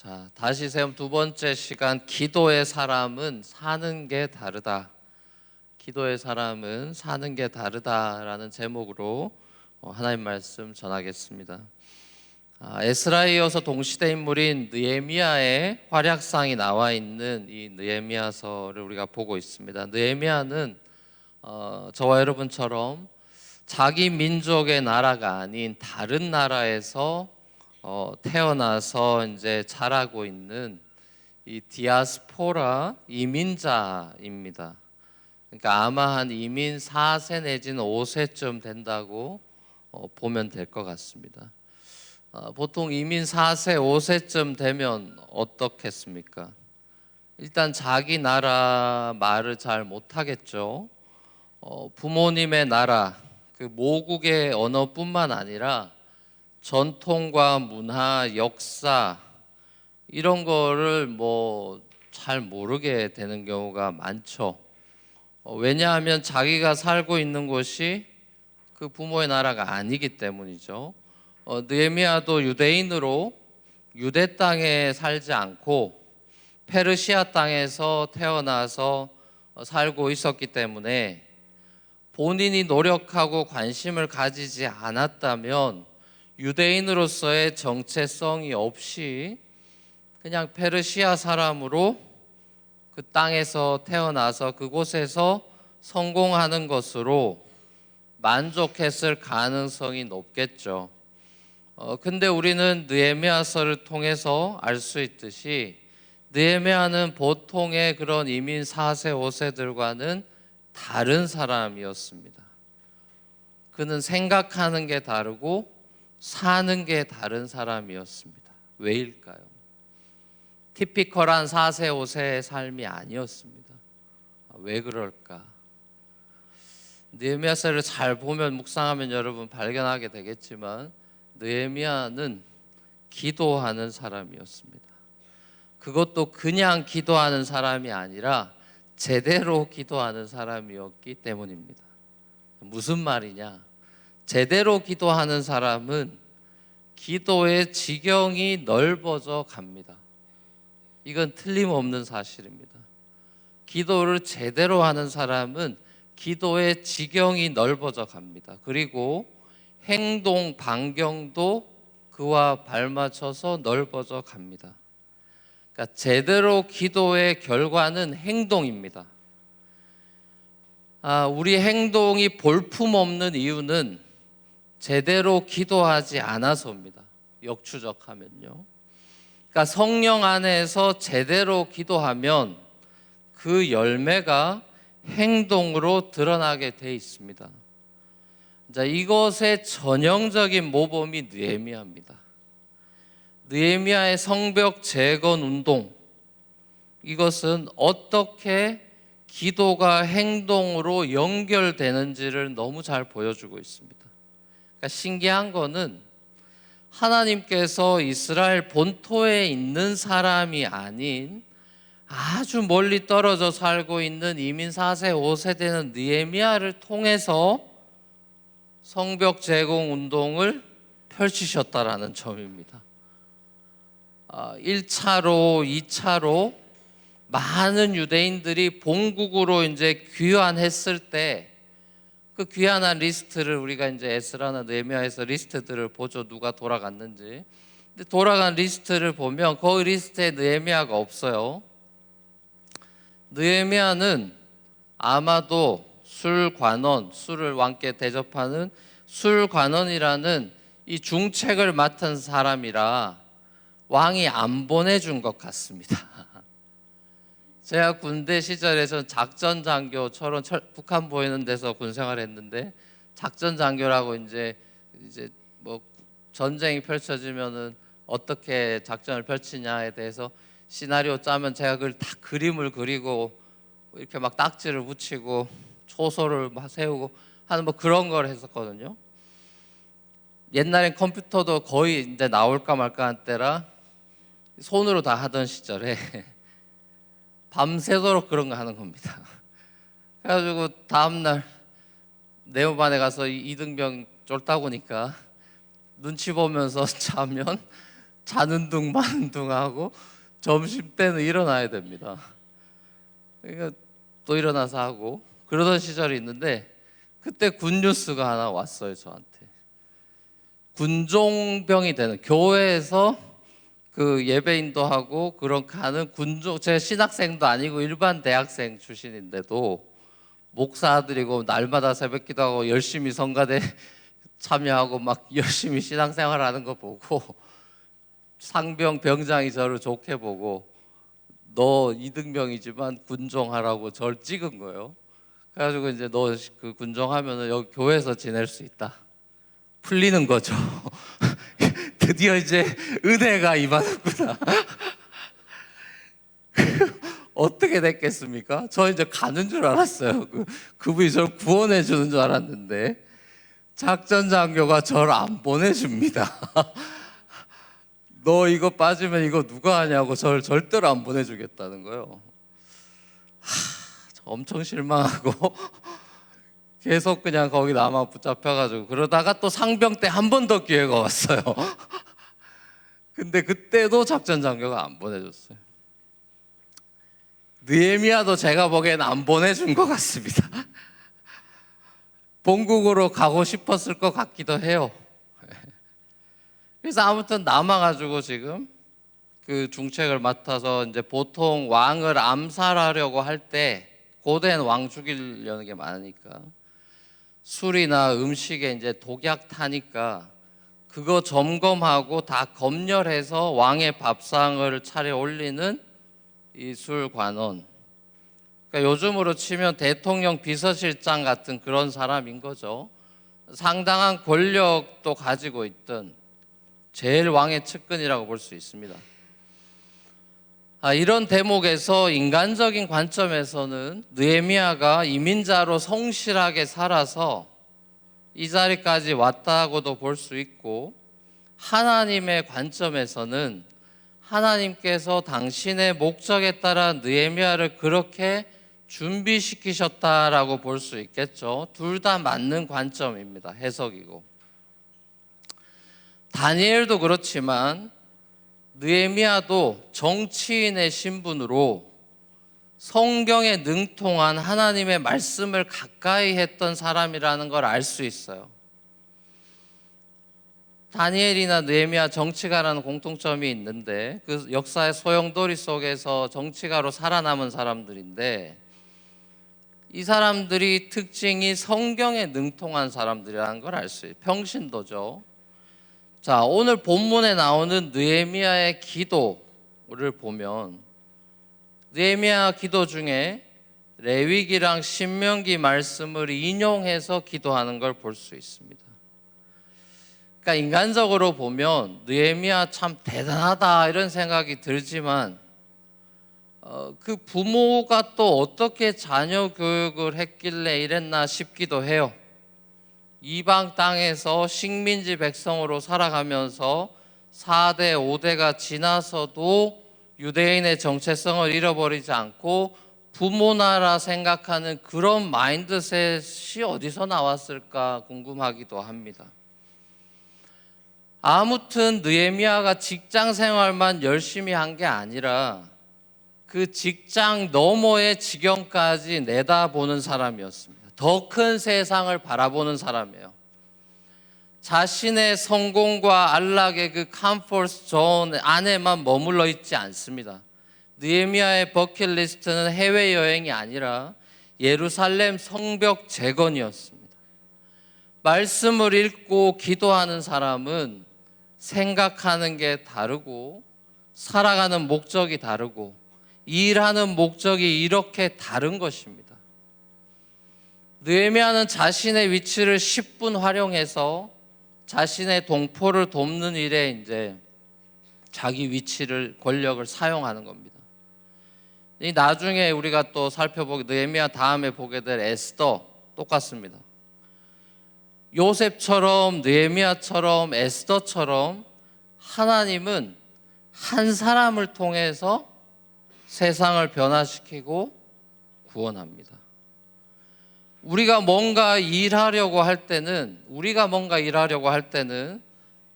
자, 다시 세움 두 번째 시간, 기도의 사람은 사는 게 다르다. 기도의 사람은 사는 게 다르다라는 제목으로 하나님 말씀 전하겠습니다. 에스라에 이어서 동시대 인물인 느헤미야의 활약상이 나와 있는 이 느헤미야서를 우리가 보고 있습니다. 느헤미야는 저와 여러분처럼 자기 민족의 나라가 아닌 다른 나라에서 태어나서 이제 자라고 있는 이 디아스포라 이민자입니다. 그러니까 아마 한 이민 4세 내지는 5세쯤 된다고 보면 될 것 같습니다. 보통 이민 4세, 5세쯤 되면 어떻겠습니까? 일단 자기 나라 말을 잘 못하겠죠. 부모님의 나라, 그 모국의 언어뿐만 아니라 전통과 문화, 역사 이런 거를 잘 모르게 되는 경우가 많죠. 왜냐하면 자기가 살고 있는 곳이 그 부모의 나라가 아니기 때문이죠. 느헤미야도 유대인으로 유대 땅에 살지 않고 페르시아 땅에서 태어나서 살고 있었기 때문에 본인이 노력하고 관심을 가지지 않았다면 유대인으로서의 정체성이 없이 그냥 페르시아 사람으로 그 땅에서 태어나서 그곳에서 성공하는 것으로 만족했을 가능성이 높겠죠. 근데 우리는 느헤미야서를 통해서 알 수 있듯이 느헤미야는 보통의 그런 이민 4세, 5세들과는 다른 사람이었습니다. 그는 생각하는 게 다르고 사는 게 다른 사람이었습니다. 왜일까요? 티피컬한 4세, 5세의 삶이 아니었습니다. 왜 그럴까? 느헤미야서를 잘 보면, 묵상하면 여러분 발견하게 되겠지만 느헤미야는 기도하는 사람이었습니다. 그것도 그냥 기도하는 사람이 아니라 제대로 기도하는 사람이었기 때문입니다. 무슨 말이냐? 제대로 기도하는 사람은 기도의 지경이 넓어져 갑니다. 이건 틀림없는 사실입니다. 기도를 제대로 하는 사람은 기도의 지경이 넓어져 갑니다. 그리고 행동 반경도 그와 발맞춰서 넓어져 갑니다. 그러니까 제대로 기도의 결과는 행동입니다. 우리 행동이 볼품없는 이유는 제대로 기도하지 않아서입니다. 역추적하면요. 그러니까 성령 안에서 제대로 기도하면 그 열매가 행동으로 드러나게 돼 있습니다. 자, 이것의 전형적인 모범이 느헤미야입니다. 느헤미야의 성벽 재건 운동, 이것은 어떻게 기도가 행동으로 연결되는지를 너무 잘 보여주고 있습니다. 그러니까 신기한 거는 하나님께서 이스라엘 본토에 있는 사람이 아닌 아주 멀리 떨어져 살고 있는 이민 4세, 5세대는 느헤미야를 통해서 성벽 재건 운동을 펼치셨다라는 점입니다. 1차로, 2차로 많은 유대인들이 본국으로 이제 귀환했을 때 그 귀환한 리스트를 우리가 이제 에스라나 느헤미야에서 리스트들을 보죠. 누가 돌아갔는지. 근데 돌아간 리스트를 보면 그 리스트에 느헤미야가 없어요. 느헤미야는 아마도 술관원, 술을 왕께 대접하는 술관원이라는 이 중책을 맡은 사람이라 왕이 안 보내준 것 같습니다. 제가 군대 시절에 전 작전 장교처럼 북한 보이는 데서 군 생활했는데, 작전 장교라고 이제 뭐 전쟁이 펼쳐지면은 어떻게 작전을 펼치냐에 대해서 시나리오 짜면 제가 그걸 다 그림을 그리고 이렇게 막 딱지를 붙이고 초소를 막 세우고 하는 그런 걸 했었거든요. 옛날엔 컴퓨터도 거의 이제 나올까 말까 한 때라 손으로 다 하던 시절에 밤새도록 그런 거 하는 겁니다. 그래가지고 다음날 네모반에 가서 이등병 쫄딱 오니까 눈치 보면서 자면 자는 둥 마는 둥 하고 점심 때는 일어나야 됩니다. 그러니까 또 일어나서 하고 그러던 시절이 있는데, 그때 굿뉴스가 하나 왔어요. 저한테 군종병이 되는, 교회에서 그 예배인도 하고 그런 가는 군종, 제 신학생도 아니고 일반 대학생 출신인데도 목사들이고 날마다 새벽 기도하고 열심히 성가대 참여하고 막 열심히 신앙생활하는 거 보고 상병 병장이 저를 좋게 보고, 너 이등병이지만 군종하라고 저를 찍은 거예요. 그래가지고 이제 너 그 군종하면은 여기 교회에서 지낼 수 있다. 풀리는 거죠. 드디어 이제 은혜가 임하는구나. 어떻게 됐겠습니까? 저 이제 가는 줄 알았어요. 그분이 저를 구원해 주는 줄 알았는데 작전 장교가 저를 안 보내줍니다. 너 이거 빠지면 이거 누가 하냐고 저를 절대로 안 보내주겠다는 거예요. 엄청 실망하고 계속 그냥 거기 남아 붙잡혀가지고, 그러다가 또 상병 때 한 번 더 기회가 왔어요. 근데 그때도 작전 장교가 안 보내줬어요. 느헤미야도 제가 보기엔 안 보내준 것 같습니다. 본국으로 가고 싶었을 것 같기도 해요. 그래서 아무튼 남아가지고 지금 그 중책을 맡아서 이제 보통 왕을 암살하려고 할 때, 고대는 왕 죽이려는 게 많으니까 술이나 음식에 이제 독약 타니까 그거 점검하고 다 검열해서 왕의 밥상을 차려 올리는 이 술관원. 그러니까 요즘으로 치면 대통령 비서실장 같은 그런 사람인 거죠. 상당한 권력도 가지고 있던 제일 왕의 측근이라고 볼 수 있습니다. 이런 대목에서 인간적인 관점에서는 느헤미야가 이민자로 성실하게 살아서 이 자리까지 왔다고도 볼 수 있고, 하나님의 관점에서는 하나님께서 당신의 목적에 따라 느헤미야를 그렇게 준비시키셨다라고 볼 수 있겠죠. 둘 다 맞는 관점입니다. 해석이고. 다니엘도 그렇지만 느헤미야도 정치인의 신분으로 성경에 능통한 하나님의 말씀을 가까이 했던 사람이라는 걸 알 수 있어요. 다니엘이나 느헤미야 정치가라는 공통점이 있는데, 그 역사의 소용돌이 속에서 정치가로 살아남은 사람들인데, 이 사람들이 특징이 성경에 능통한 사람들이라는 걸 알 수 있어요. 평신도죠. 자, 오늘 본문에 나오는 느헤미야의 기도를 보면 느헤미야 기도 중에 레위기랑 신명기 말씀을 인용해서 기도하는 걸 볼 수 있습니다. 그러니까 인간적으로 보면 느헤미야 참 대단하다 이런 생각이 들지만, 그 부모가 또 어떻게 자녀 교육을 했길래 이랬나 싶기도 해요. 이방 땅에서 식민지 백성으로 살아가면서 4대, 5대가 지나서도 유대인의 정체성을 잃어버리지 않고 부모 나라 생각하는 그런 마인드셋이 어디서 나왔을까 궁금하기도 합니다. 아무튼 느헤미야가 직장 생활만 열심히 한 게 아니라 그 직장 너머의 지경까지 내다보는 사람이었습니다. 더 큰 세상을 바라보는 사람이에요. 자신의 성공과 안락의 그 컴포트 존 안에만 머물러 있지 않습니다. 느헤미야의 버킷리스트는 해외여행이 아니라 예루살렘 성벽 재건이었습니다. 말씀을 읽고 기도하는 사람은 생각하는 게 다르고 살아가는 목적이 다르고 일하는 목적이 이렇게 다른 것입니다. 느헤미야는 자신의 위치를 10분 활용해서 자신의 동포를 돕는 일에 이제 자기 위치를, 권력을 사용하는 겁니다. 이 나중에 우리가 또 살펴보게, 느헤미야 다음에 보게 될 에스더 똑같습니다. 요셉처럼 느헤미야처럼 에스더처럼 하나님은 한 사람을 통해서 세상을 변화시키고 구원합니다. 우리가 뭔가 일하려고 할 때는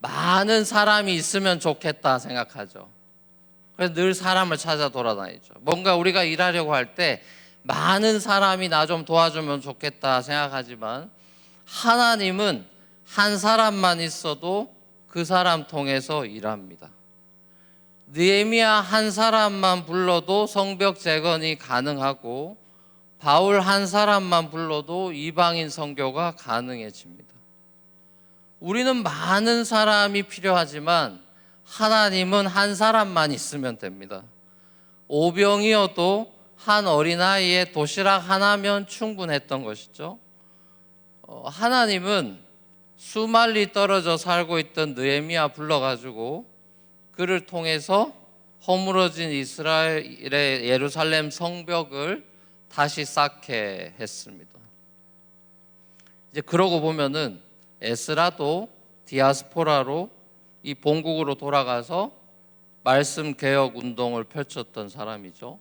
많은 사람이 있으면 좋겠다 생각하죠. 그래서 늘 사람을 찾아 돌아다니죠. 뭔가 우리가 일하려고 할 때 많은 사람이 나 좀 도와주면 좋겠다 생각하지만 하나님은 한 사람만 있어도 그 사람 통해서 일합니다. 느헤미야 한 사람만 불러도 성벽 재건이 가능하고 바울 한 사람만 불러도 이방인 선교가 가능해집니다. 우리는 많은 사람이 필요하지만 하나님은 한 사람만 있으면 됩니다. 오병이어도 한 어린아이의 도시락 하나면 충분했던 것이죠. 하나님은 수말리 떨어져 살고 있던 느헤미야 불러가지고 그를 통해서 허물어진 이스라엘의 예루살렘 성벽을 다시 쌓게 했습니다. 이제 그러고 보면은 에스라도 디아스포라로 이 본국으로 돌아가서 말씀 개혁 운동을 펼쳤던 사람이죠.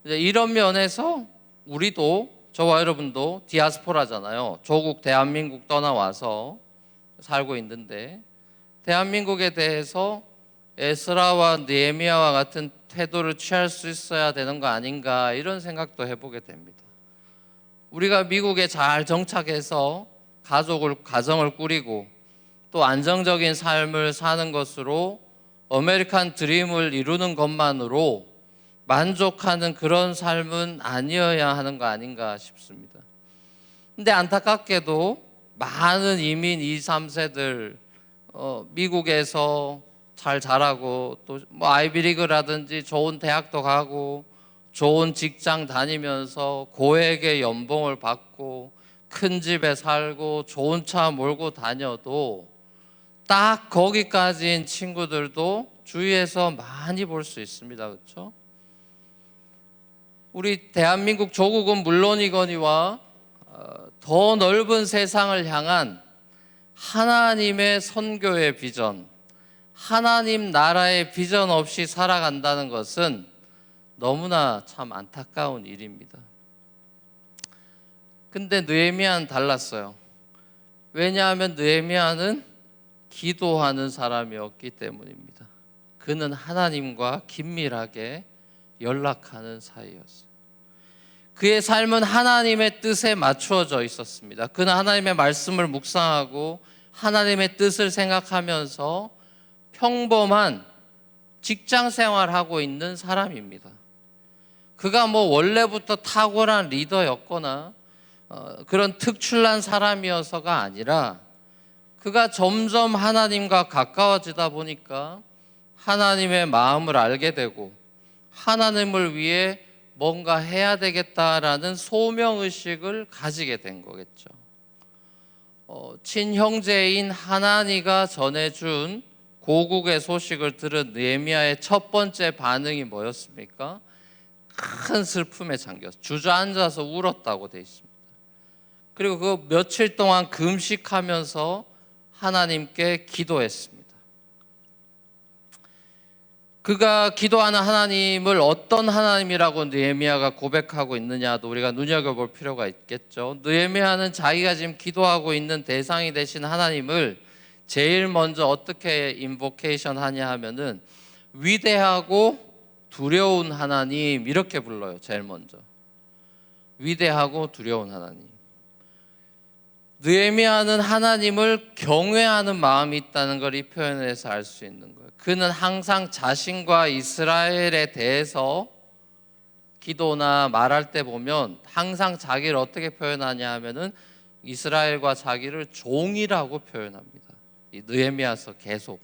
이제 이런 면에서 우리도 저와 여러분도 디아스포라잖아요. 조국 대한민국 떠나와서 살고 있는데 대한민국에 대해서 에스라와 느헤미야와 같은 태도를 취할 수 있어야 되는 거 아닌가 이런 생각도 해보게 됩니다. 우리가 미국에 잘 정착해서 가정을 꾸리고 또 안정적인 삶을 사는 것으로 아메리칸 드림을 이루는 것만으로 만족하는 그런 삶은 아니어야 하는 거 아닌가 싶습니다. 근데 안타깝게도 많은 이민 2, 3세들 미국에서 잘 자라고 또 뭐 아이비리그라든지 좋은 대학도 가고 좋은 직장 다니면서 고액의 연봉을 받고 큰 집에 살고 좋은 차 몰고 다녀도 딱 거기까지인 친구들도 주위에서 많이 볼 수 있습니다. 그렇죠? 우리 대한민국 조국은 물론이거니와 더 넓은 세상을 향한 하나님의 선교의 비전, 하나님 나라의 비전 없이 살아간다는 것은 너무나 참 안타까운 일입니다. 근데 느헤미야는 달랐어요. 왜냐하면 느헤미야는 기도하는 사람이었기 때문입니다. 그는 하나님과 긴밀하게 연락하는 사이였어요. 그의 삶은 하나님의 뜻에 맞추어져 있었습니다. 그는 하나님의 말씀을 묵상하고 하나님의 뜻을 생각하면서 평범한 직장 생활하고 있는 사람입니다. 그가 뭐 원래부터 탁월한 리더였거나 그런 특출난 사람이어서가 아니라 그가 점점 하나님과 가까워지다 보니까 하나님의 마음을 알게 되고 하나님을 위해 뭔가 해야 되겠다라는 소명의식을 가지게 된 거겠죠. 친형제인 하나니가 전해준 고국의 소식을 들은 느헤미야의 첫 번째 반응이 뭐였습니까? 큰 슬픔에 잠겨서 주저앉아서 울었다고 되어 있습니다. 그리고 그 며칠 동안 금식하면서 하나님께 기도했습니다. 그가 기도하는 하나님을 어떤 하나님이라고 느헤미야가 고백하고 있느냐도 우리가 눈여겨볼 필요가 있겠죠. 느헤미야는 자기가 지금 기도하고 있는 대상이 되신 하나님을 제일 먼저 어떻게 인보케이션 하냐 하면은 위대하고 두려운 하나님 이렇게 불러요. 제일 먼저 위대하고 두려운 하나님. 느헤미야는 하나님을 경외하는 마음이 있다는 걸 이 표현에서 알 수 있는 거예요. 그는 항상 자신과 이스라엘에 대해서 기도나 말할 때 보면 항상 자기를 어떻게 표현하냐 하면은 이스라엘과 자기를 종이라고 표현합니다. 이 느헤미야서 계속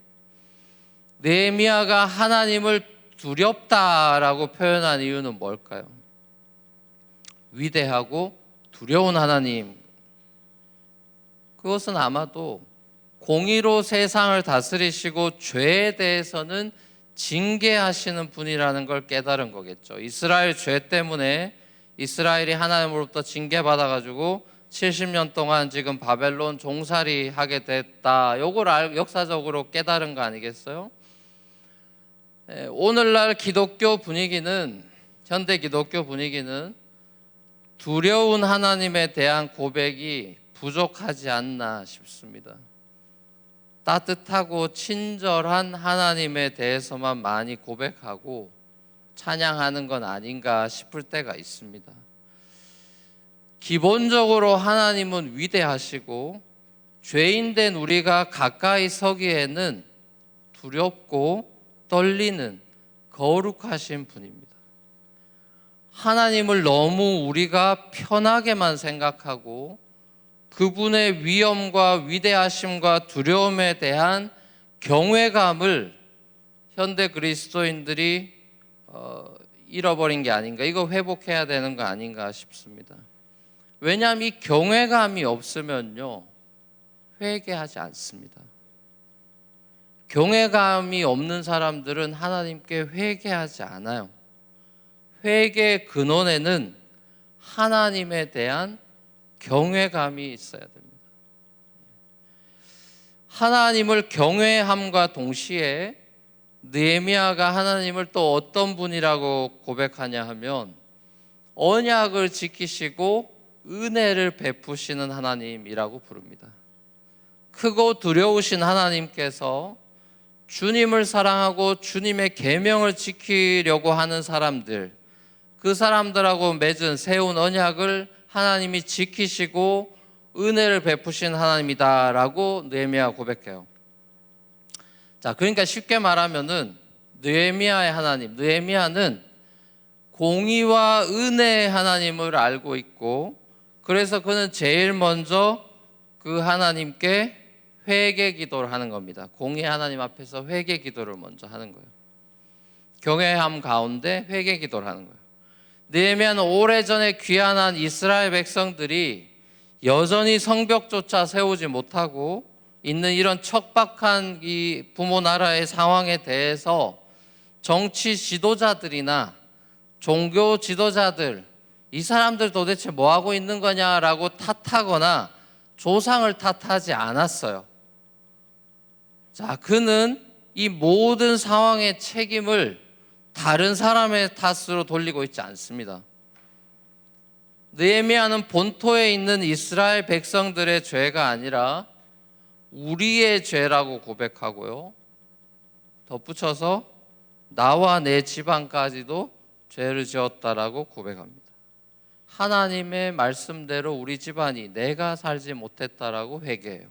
느헤미야가 하나님을 두렵다라고 표현한 이유는 뭘까요? 위대하고 두려운 하나님, 그것은 아마도 공의로 세상을 다스리시고 죄에 대해서는 징계하시는 분이라는 걸 깨달은 거겠죠. 이스라엘 죄 때문에 이스라엘이 하나님으로부터 징계받아가지고 70년 동안 지금 바벨론 종살이 하게 됐다. 요걸 역사적으로 깨달은 거 아니겠어요? 오늘날 기독교 분위기는, 현대 기독교 분위기는 두려운 하나님에 대한 고백이 부족하지 않나 싶습니다. 따뜻하고 친절한 하나님에 대해서만 많이 고백하고 찬양하는 건 아닌가 싶을 때가 있습니다. 기본적으로 하나님은 위대하시고 죄인된 우리가 가까이 서기에는 두렵고 떨리는 거룩하신 분입니다. 하나님을 너무 우리가 편하게만 생각하고 그분의 위엄과 위대하심과 두려움에 대한 경외감을 현대 그리스도인들이 잃어버린 게 아닌가, 이거 회복해야 되는 거 아닌가 싶습니다. 왜냐하면 이 경외감이 없으면요 회개하지 않습니다. 경외감이 없는 사람들은 하나님께 회개하지 않아요. 회개의 근원에는 하나님에 대한 경외감이 있어야 됩니다. 하나님을 경외함과 동시에 느헤미야가 하나님을 또 어떤 분이라고 고백하냐 하면 언약을 지키시고 은혜를 베푸시는 하나님이라고 부릅니다. 크고 두려우신 하나님께서 주님을 사랑하고 주님의 계명을 지키려고 하는 사람들, 그 사람들하고 맺은 세운 언약을 하나님이 지키시고 은혜를 베푸신 하나님이다라고 느헤미야가 고백해요. 자, 그러니까 쉽게 말하면은 느헤미야의 하나님, 느헤미야는 공의와 은혜의 하나님을 알고 있고, 그래서 그는 제일 먼저 그 하나님께 회개 기도를 하는 겁니다. 공의 하나님 앞에서 회개 기도를 먼저 하는 거예요. 경외함 가운데 회개 기도를 하는 거예요. 느헤미야는 오래전에 귀환한 이스라엘 백성들이 여전히 성벽조차 세우지 못하고 있는 이런 척박한 이 부모 나라의 상황에 대해서 정치 지도자들이나 종교 지도자들, 이 사람들 도대체 뭐 하고 있는 거냐라고 탓하거나 조상을 탓하지 않았어요. 자, 그는 이 모든 상황의 책임을 다른 사람의 탓으로 돌리고 있지 않습니다. 느헤미야는 본토에 있는 이스라엘 백성들의 죄가 아니라 우리의 죄라고 고백하고요, 덧붙여서 나와 내 집안까지도 죄를 지었다라고 고백합니다. 하나님의 말씀대로 우리 집안이 내가 살지 못했다라고 회개해요.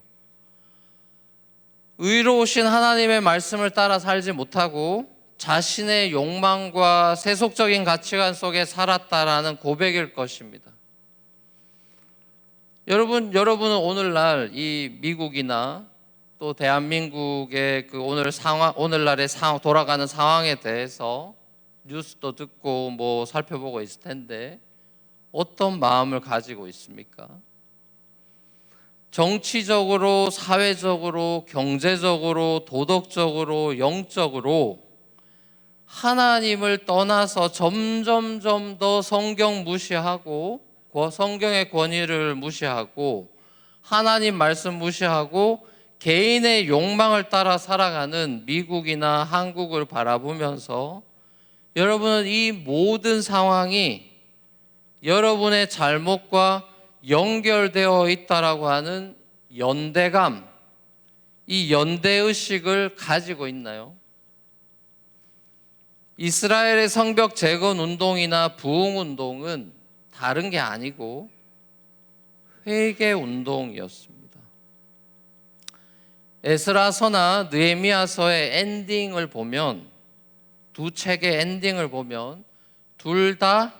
의로우신 하나님의 말씀을 따라 살지 못하고 자신의 욕망과 세속적인 가치관 속에 살았다라는 고백일 것입니다. 여러분은 오늘날 이 미국이나 또 대한민국의 그 오늘날의 돌아가는 상황에 대해서 뉴스도 듣고 뭐 살펴보고 있을 텐데 어떤 마음을 가지고 있습니까? 정치적으로, 사회적으로, 경제적으로, 도덕적으로, 영적으로 하나님을 떠나서 점점점 더 성경 무시하고 성경의 권위를 무시하고 하나님 말씀 무시하고 개인의 욕망을 따라 살아가는 미국이나 한국을 바라보면서 여러분은 이 모든 상황이 여러분의 잘못과 연결되어 있다라고 하는 연대감, 이 연대의식을 가지고 있나요? 이스라엘의 성벽 재건 운동이나 부흥 운동은 다른 게 아니고 회개 운동이었습니다. 에스라서나 느헤미야서의 엔딩을 보면, 두 책의 엔딩을 보면 둘 다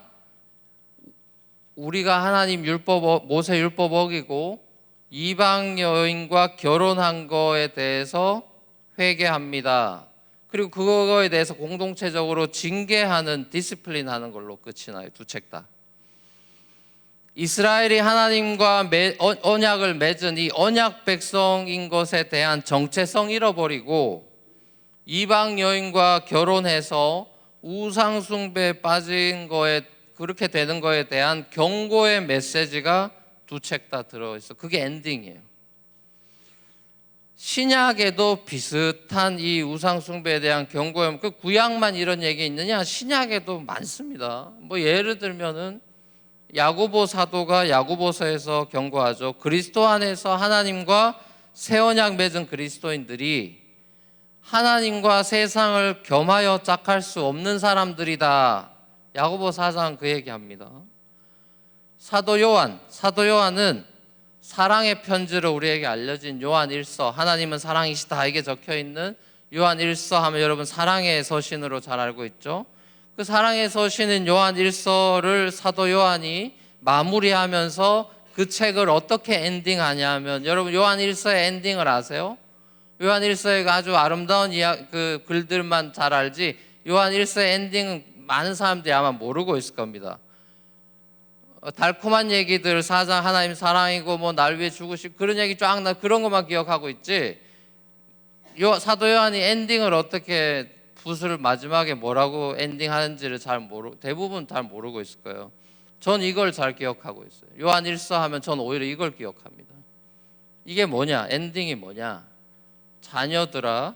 우리가 하나님 율법, 모세 율법 어기고 이방 여인과 결혼한 거에 대해서 회개합니다. 그리고 그거에 대해서 공동체적으로 징계하는, 디스플린하는 걸로 끝이 나요. 두 책 다. 이스라엘이 하나님과 언약을 맺은 이 언약 백성인 것에 대한 정체성 잃어버리고 이방 여인과 결혼해서 우상 숭배에 빠진 거에, 그렇게 되는 거에 대한 경고의 메시지가 두 책 다 들어있어. 그게 엔딩이에요. 신약에도 비슷한 이 우상 숭배에 대한 경고의, 그 구약만 이런 얘기 있느냐? 신약에도 많습니다. 뭐 예를 들면은 야고보 사도가 야고보서에서 경고하죠. 그리스도 안에서 하나님과 새 언약 맺은 그리스도인들이 하나님과 세상을 겸하여 짝할 수 없는 사람들이다. 야고보 4장 그 얘기합니다. 사도 요한은 사랑의 편지로 우리에게 알려진 요한 1서, 하나님은 사랑이시다 이게 적혀있는 요한 1서 하면 여러분 사랑의 서신으로 잘 알고 있죠. 그 사랑의 서신인 요한 1서를 사도 요한이 마무리하면서 그 책을 어떻게 엔딩하냐면, 여러분 요한 1서의 엔딩을 아세요? 요한 1서의 아주 아름다운 그 글들만 잘 알지 요한 1서의 엔딩은 많은 사람들이 아마 모르고 있을 겁니다. 달콤한 얘기들, 4장 하나님 사랑이고 뭐 날 위해 죽으시고 그런 얘기 쫙 나 그런 것만 기억하고 있지, 사도 요한이 엔딩을 어떻게 붓을 마지막에 뭐라고 엔딩하는지를 대부분 잘 모르고 있을 거예요. 전 이걸 잘 기억하고 있어요. 요한 1서 하면 전 오히려 이걸 기억합니다. 이게 뭐냐? 엔딩이 뭐냐? 자녀들아,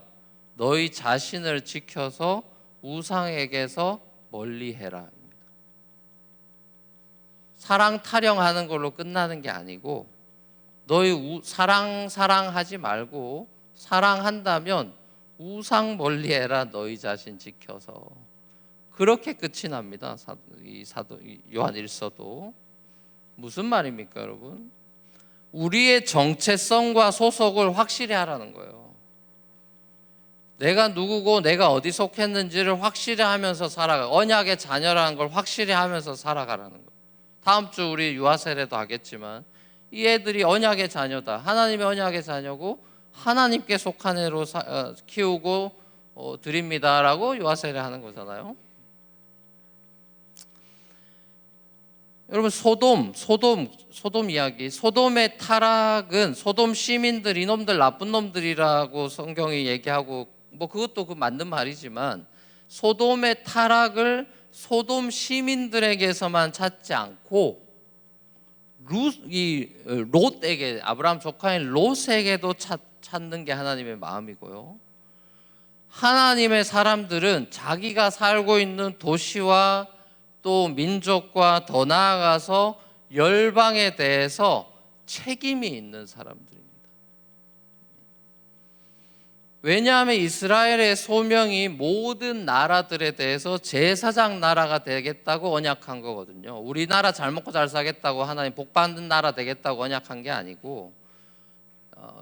너희 자신을 지켜서 우상에게서 멀리해라. 사랑 타령하는 걸로 끝나는 게 아니고, 너희 사랑하지 말고 사랑한다면 우상 멀리해라. 너희 자신 지켜서. 그렇게 끝이 납니다. 요한 1서도. 무슨 말입니까, 여러분? 우리의 정체성과 소속을 확실히 하라는 거예요. 내가 누구고 내가 어디 속했는지를 확실히 하면서 살아가. 언약의 자녀라는 걸 확실히 하면서 살아가라는 거예요. 다음 주 우리 유아 세례도 하겠지만 이 애들이 언약의 자녀다. 하나님의 언약의 자녀고 하나님께 속한 애로 키우고 드립니다라고 유아 세례 하는 거잖아요. 여러분 소돔 이야기, 소돔의 타락은 소돔 시민들 이놈들 나쁜 놈들이라고 성경이 얘기하고 뭐 그것도 그 맞는 말이지만, 소돔의 타락을 소돔 시민들에게서만 찾지 않고 롯에게, 아브라함 조카인 롯에게도 찾는 게 하나님의 마음이고요. 하나님의 사람들은 자기가 살고 있는 도시와 또 민족과 더 나아가서 열방에 대해서 책임이 있는 사람들입니다. 왜냐하면 이스라엘의 소명이 모든 나라들에 대해서 제사장 나라가 되겠다고 언약한 거거든요. 우리나라 잘 먹고 잘 살겠다고 하나님 복 받는 나라 되겠다고 언약한 게 아니고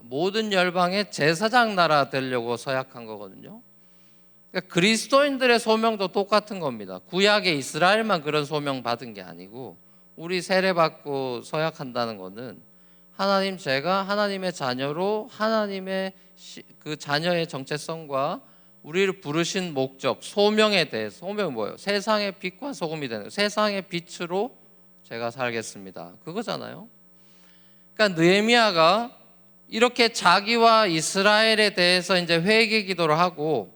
모든 열방의 제사장 나라 되려고 서약한 거거든요. 그러니까 그리스도인들의 소명도 똑같은 겁니다. 구약의 이스라엘만 그런 소명 받은 게 아니고 우리 세례받고 서약한다는 거는 하나님, 제가 하나님의 자녀로 하나님의 그 자녀의 정체성과 우리를 부르신 목적, 소명에 대해서, 소명은 뭐예요? 세상의 빛과 소금이 되는 거예요. 세상의 빛으로 제가 살겠습니다. 그거잖아요. 그러니까 느헤미야가 이렇게 자기와 이스라엘에 대해서 이제 회개 기도를 하고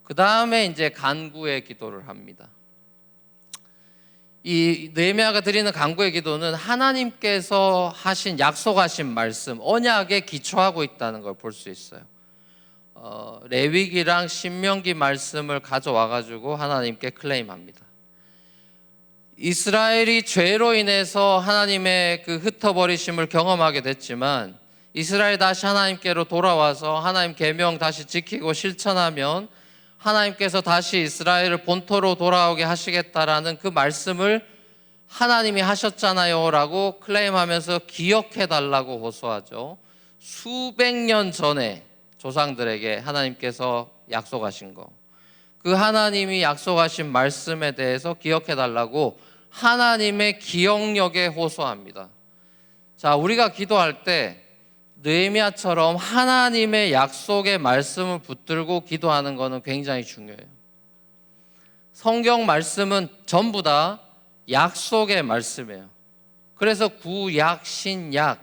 그 다음에 이제 간구의 기도를 합니다. 이 느헤미야가 드리는 간구의 기도는 하나님께서 하신 약속하신 말씀, 언약에 기초하고 있다는 걸 볼 수 있어요. 레위기랑 신명기 말씀을 가져와 가지고 하나님께 클레임합니다. 이스라엘이 죄로 인해서 하나님의 그 흩어버리심을 경험하게 됐지만 이스라엘 다시 하나님께로 돌아와서 하나님 계명 다시 지키고 실천하면 하나님께서 다시 이스라엘을 본토로 돌아오게 하시겠다라는 그 말씀을 하나님이 하셨잖아요 라고 클레임하면서 기억해달라고 호소하죠. 수백 년 전에 조상들에게 하나님께서 약속하신 거, 그 하나님이 약속하신 말씀에 대해서 기억해달라고 하나님의 기억력에 호소합니다. 자, 우리가 기도할 때 느헤미야처럼 하나님의 약속의 말씀을 붙들고 기도하는 것은 굉장히 중요해요. 성경 말씀은 전부 다 약속의 말씀이에요. 그래서 구약, 신약,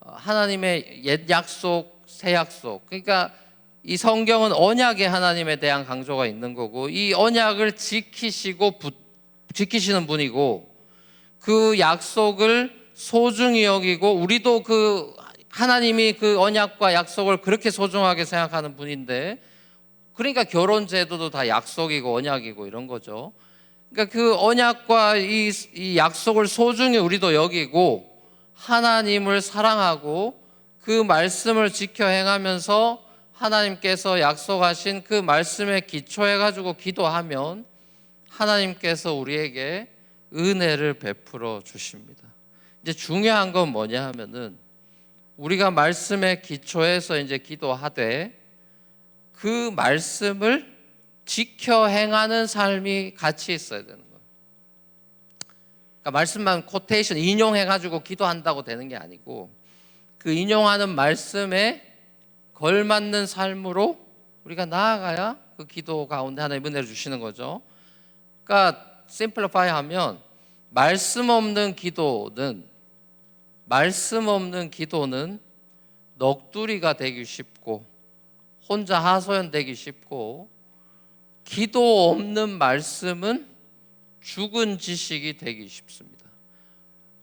하나님의 옛 약속, 새 약속, 그러니까 이 성경은 언약의 하나님에 대한 강조가 있는 거고, 이 언약을 지키시는 분이고 그 약속을 소중히 여기고, 우리도 그 하나님이 그 언약과 약속을 그렇게 소중하게 생각하는 분인데, 그러니까 결혼 제도도 다 약속이고 언약이고 이런 거죠. 그러니까 그 언약과 이 약속을 소중히 우리도 여기고 하나님을 사랑하고 그 말씀을 지켜 행하면서 하나님께서 약속하신 그 말씀에 기초해 가지고 기도하면 하나님께서 우리에게 은혜를 베풀어 주십니다. 이제 중요한 건 뭐냐 하면은 우리가 말씀에 기초해서 이제 기도하되 그 말씀을 지켜 행하는 삶이 같이 있어야 되는 거예요. 그러니까 말씀만 코테이션 인용해 가지고 기도한다고 되는 게 아니고 그 인용하는 말씀에 걸맞는 삶으로 우리가 나아가야 그 기도 가운데 하나님 은혜를 주시는 거죠. 그러니까 심플리파이 하면 말씀 없는 기도는 넋두리가 되기 쉽고 혼자 하소연되기 쉽고, 기도 없는 말씀은 죽은 지식이 되기 쉽습니다.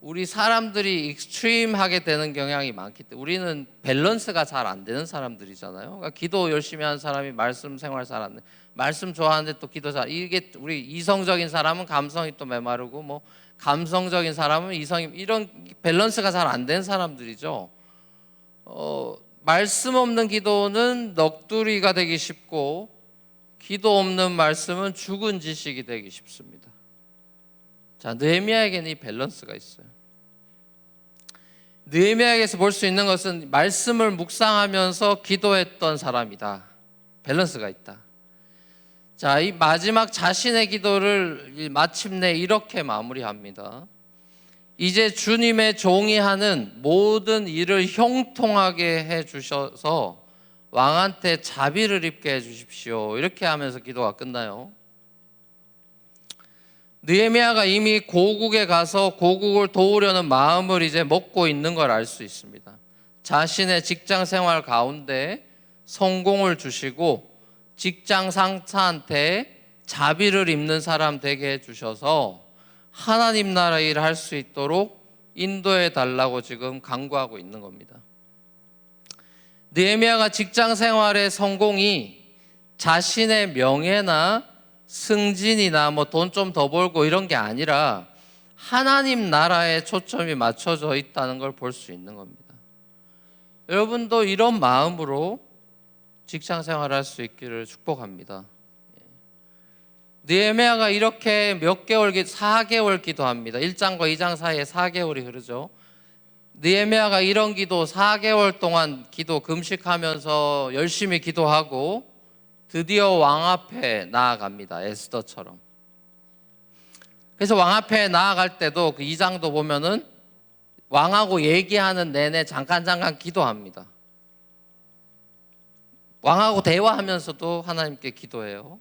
우리 사람들이 익스트림하게 되는 경향이 많기 때문에 우리는 밸런스가 잘 안 되는 사람들이잖아요. 그러니까 기도 열심히 하는 사람이 말씀 생활 잘 안 돼. 말씀 좋아하는데 또 기도 잘, 이게 우리 이성적인 사람은 감성이 또 메마르고 뭐 감성적인 사람은 이성이, 이런 밸런스가 잘 안 된 사람들이죠. 말씀 없는 기도는 넋두리가 되기 쉽고 기도 없는 말씀은 죽은 지식이 되기 쉽습니다. 자, 느헤미야에게는 이 밸런스가 있어요. 느헤미야에게서 볼 수 있는 것은 말씀을 묵상하면서 기도했던 사람이다. 밸런스가 있다. 자, 이 마지막 자신의 기도를 마침내 이렇게 마무리합니다. 이제 주님의 종이 하는 모든 일을 형통하게 해 주셔서 왕한테 자비를 입게 해 주십시오. 이렇게 하면서 기도가 끝나요. 느헤미야가 이미 고국에 가서 고국을 도우려는 마음을 이제 먹고 있는 걸 알 수 있습니다. 자신의 직장 생활 가운데 성공을 주시고 직장 상사한테 자비를 입는 사람 되게 해주셔서 하나님 나라 일을 할 수 있도록 인도해 달라고 지금 간구하고 있는 겁니다. 느헤미야가 직장 생활의 성공이 자신의 명예나 승진이나 뭐 돈 좀 더 벌고 이런 게 아니라 하나님 나라에 초점이 맞춰져 있다는 걸 볼 수 있는 겁니다. 여러분도 이런 마음으로 직장 생활을 할 수 있기를 축복합니다. 느헤미야가 이렇게 몇 개월, 4개월 기도합니다. 1장과 2장 사이에 4개월이 흐르죠. 느헤미야가 이런 기도 4개월 동안 기도 금식하면서 열심히 기도하고 드디어 왕 앞에 나아갑니다. 에스더처럼. 그래서 왕 앞에 나아갈 때도 그 2장도 보면은 왕하고 얘기하는 내내 잠깐 기도합니다. 왕하고 대화하면서도 하나님께 기도해요.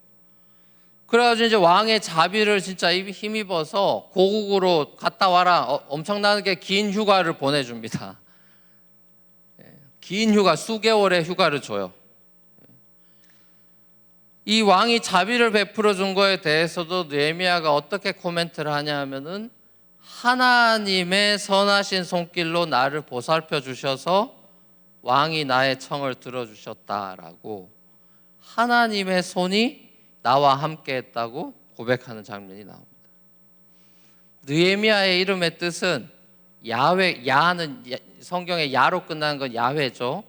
그래가지고 이제 왕의 자비를 진짜 힘입어서 고국으로 갔다 와라, 엄청나게 긴 휴가를 보내줍니다. 긴 휴가, 수개월의 휴가를 줘요. 이 왕이 자비를 베풀어 준 거에 대해서도 느헤미야가 어떻게 코멘트를 하냐 하면은 하나님의 선하신 손길로 나를 보살펴 주셔서 왕이 나의 청을 들어주셨다라고 하나님의 손이 나와 함께 했다고 고백하는 장면이 나옵니다. 느헤미야의 이름의 뜻은 야훼, 야는 성경의 야로 끝나는 건 야훼죠.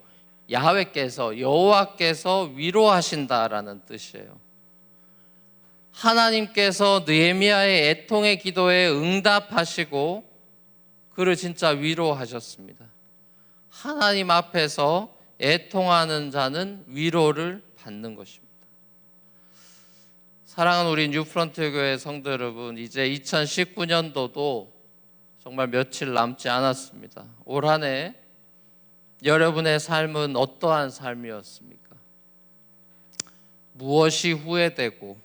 야훼께서, 여호와께서 위로하신다라는 뜻이에요. 하나님께서 느헤미야의 애통의 기도에 응답하시고 그를 진짜 위로하셨습니다. 하나님 앞에서 애통하는 자는 위로를 받는 것입니다. 사랑하는 우리 뉴프런트 교회 성도 여러분, 이제 2019년도도 정말 며칠 남지 않았습니다. 올 한 해 여러분의 삶은 어떠한 삶이었습니까? 무엇이 후회되고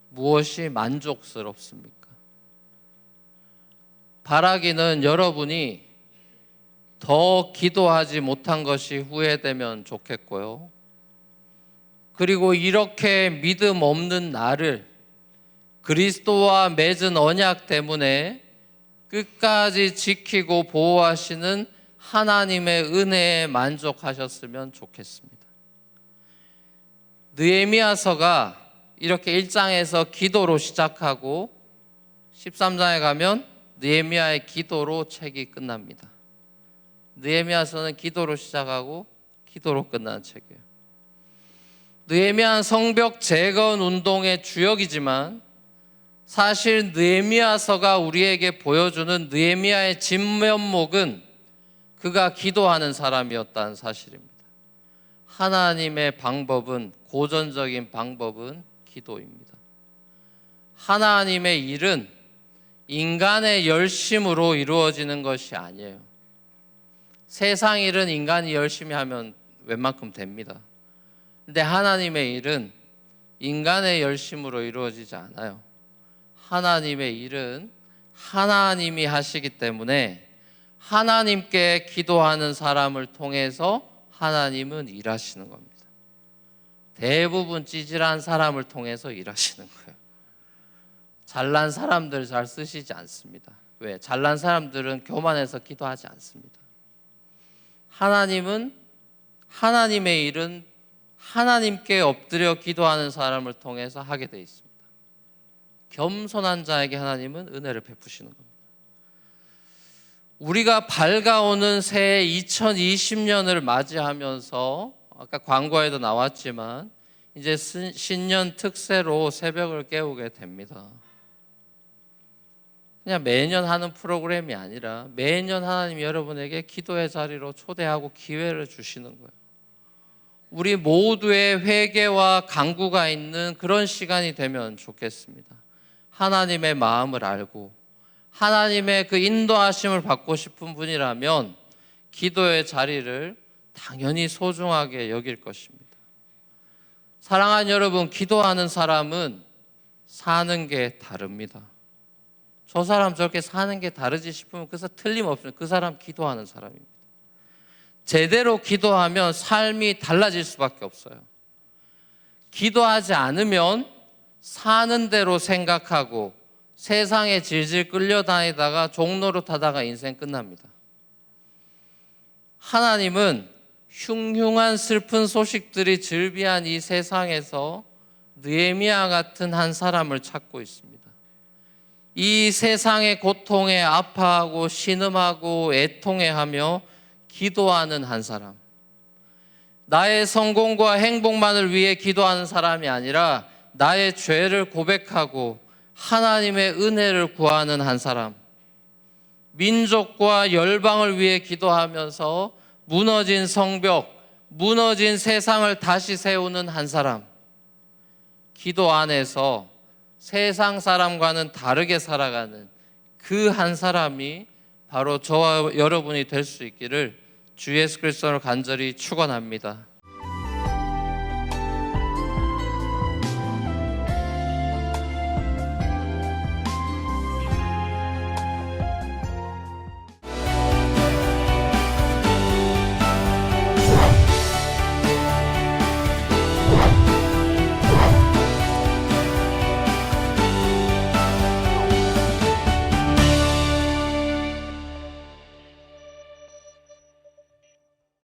무엇이 만족스럽습니까? 바라기는 여러분이 더 기도하지 못한 것이 후회되면 좋겠고요. 그리고 이렇게 믿음 없는 나를 그리스도와 맺은 언약 때문에 끝까지 지키고 보호하시는 하나님의 은혜에 만족하셨으면 좋겠습니다. 느헤미야서가 이렇게 1장에서 기도로 시작하고 13장에 가면 느헤미야의 기도로 책이 끝납니다. 느헤미야서는 기도로 시작하고 기도로 끝나는 책이에요. 느헤미야는 성벽 재건 운동의 주역이지만 사실 느헤미야서가 우리에게 보여주는 느헤미야의 진면목은 그가 기도하는 사람이었다는 사실입니다. 하나님의 방법은, 고전적인 방법은 기도입니다. 하나님의 일은 인간의 열심으로 이루어지는 것이 아니에요. 세상 일은 인간이 열심히 하면 웬만큼 됩니다. 근데 하나님의 일은 인간의 열심으로 이루어지지 않아요. 하나님의 일은 하나님이 하시기 때문에 하나님께 기도하는 사람을 통해서 하나님은 일하시는 겁니다. 대부분 찌질한 사람을 통해서 일하시는 거예요. 잘난 사람들 잘 쓰시지 않습니다. 왜? 잘난 사람들은 교만해서 기도하지 않습니다. 하나님은, 하나님의 일은 하나님께 엎드려 기도하는 사람을 통해서 하게 되어 있습니다. 겸손한 자에게 하나님은 은혜를 베푸시는 겁니다. 우리가 밝아오는 새해 2020년을 맞이하면서 아까 광고에도 나왔지만 이제 신년 특세로 새벽을 깨우게 됩니다. 그냥 매년 하는 프로그램이 아니라 매년 하나님이 여러분에게 기도의 자리로 초대하고 기회를 주시는 거예요. 우리 모두의 회개와 간구가 있는 그런 시간이 되면 좋겠습니다. 하나님의 마음을 알고 하나님의 그 인도하심을 받고 싶은 분이라면 기도의 자리를 당연히 소중하게 여길 것입니다. 사랑하는 여러분, 기도하는 사람은 사는 게 다릅니다. 저 사람 저렇게 사는 게 다르지 싶으면 그래서 틀림없습니다. 그 사람 기도하는 사람입니다. 제대로 기도하면 삶이 달라질 수밖에 없어요. 기도하지 않으면 사는 대로 생각하고 세상에 질질 끌려다니다가 종로로 타다가 인생 끝납니다. 하나님은 흉흉한 슬픈 소식들이 즐비한 이 세상에서 느헤미야 같은 한 사람을 찾고 있습니다. 이 세상의 고통에 아파하고 신음하고 애통해하며 기도하는 한 사람. 나의 성공과 행복만을 위해 기도하는 사람이 아니라 나의 죄를 고백하고 하나님의 은혜를 구하는 한 사람. 민족과 열방을 위해 기도하면서 무너진 성벽, 무너진 세상을 다시 세우는 한 사람. 기도 안에서 세상 사람과는 다르게 살아가는 그 한 사람이 바로 저와 여러분이 될 수 있기를 주 예수 그리스도로 간절히 축원합니다.